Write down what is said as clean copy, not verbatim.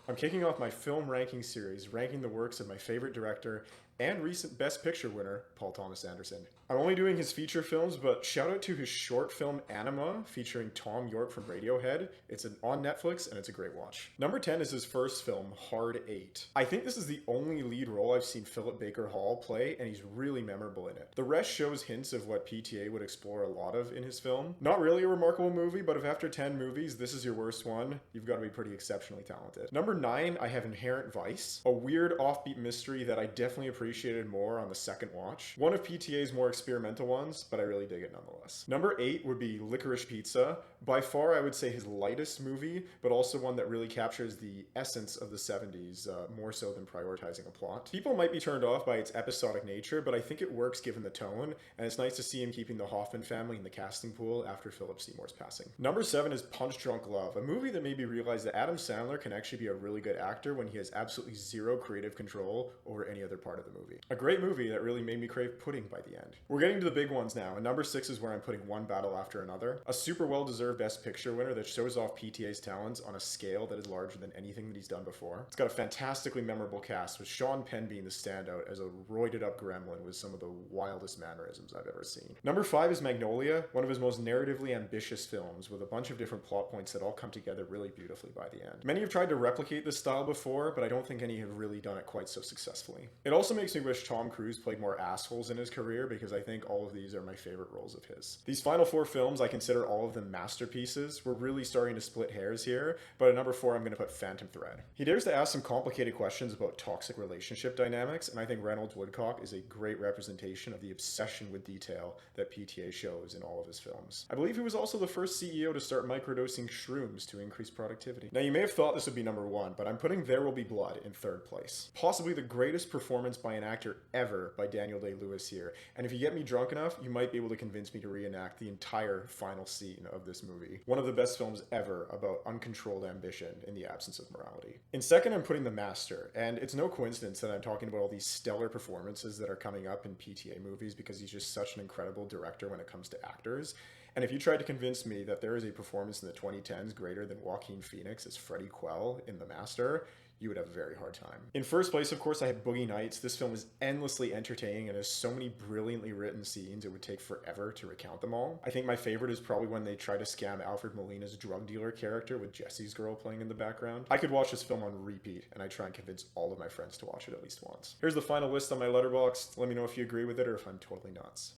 I'm kicking off my film ranking series, ranking the works of my favorite director and recent Best Picture winner, Paul Thomas Anderson. I'm only doing his feature films, but shout out to his short film Anima, featuring Tom York from Radiohead. It's on Netflix, and it's a great watch. Number 10 is his first film, Hard 8. I think this is the only lead role I've seen Philip Baker Hall play, and he's really memorable in it. The rest shows hints of what PTA would explore a lot of in his film. Not really a remarkable movie, but if after 10 movies, this is your worst one, you've got to be pretty exceptionally talented. Number 9, I have Inherent Vice, a weird offbeat mystery that I definitely appreciated more on the second watch. One of PTA's more experimental ones, but I really dig it nonetheless. Number 8 would be Licorice Pizza. By far, I would say his lightest movie, but also one that really captures the essence of the 70s, more so than prioritizing a plot. People might be turned off by its episodic nature, but I think it works given the tone, and it's nice to see him keeping the Hoffman family in the casting pool after Philip Seymour's passing. Number 7 is Punch Drunk Love, a movie that made me realize that Adam Sandler can actually be a really good actor when he has absolutely zero creative control over any other part of the movie. A great movie that really made me crave pudding by the end. We're getting to the big ones now, and number 6 is where I'm putting One Battle After Another, a super well-deserved Best Picture winner that shows off PTA's talents on a scale that is larger than anything that he's done before. It's got a fantastically memorable cast, with Sean Penn being the standout as a roided-up gremlin with some of the wildest mannerisms I've ever seen. Number 5 is Magnolia, one of his most narratively ambitious films, with a bunch of different plot points that all come together really beautifully by the end. Many have tried to replicate this style before, but I don't think any have really done it quite so successfully. It also makes me wish Tom Cruise played more assholes in his career, because I think all of these are my favorite roles of his. These final 4 films, I consider all of them masterpieces. We're really starting to split hairs here, but at number 4, I'm going to put Phantom Thread. He dares to ask some complicated questions about toxic relationship dynamics, and I think Reynolds Woodcock is a great representation of the obsession with detail that PTA shows in all of his films. I believe he was also the first CEO to start microdosing shrooms to increase productivity. Now, you may have thought this would be number 1, but I'm putting There Will Be Blood in 3rd place. Possibly the greatest performance by an actor ever by Daniel Day-Lewis here, and if you get me drunk enough, you might be able to convince me to reenact the entire final scene of this movie. One of the best films ever about uncontrolled ambition in the absence of morality. In 2nd, I'm putting The Master, and it's no coincidence that I'm talking about all these stellar performances that are coming up in PTA movies, because he's just such an incredible director when it comes to actors. And if you tried to convince me that there is a performance in the 2010s greater than Joaquin Phoenix as Freddie Quell in The Master, you would have a very hard time. In 1st place, of course, I have Boogie Nights. This film is endlessly entertaining and has so many brilliantly written scenes it would take forever to recount them all. I think my favorite is probably when they try to scam Alfred Molina's drug dealer character with Jesse's girl playing in the background. I could watch this film on repeat, and I try and convince all of my friends to watch it at least once. Here's the final list on my Letterboxd. Let me know if you agree with it or if I'm totally nuts.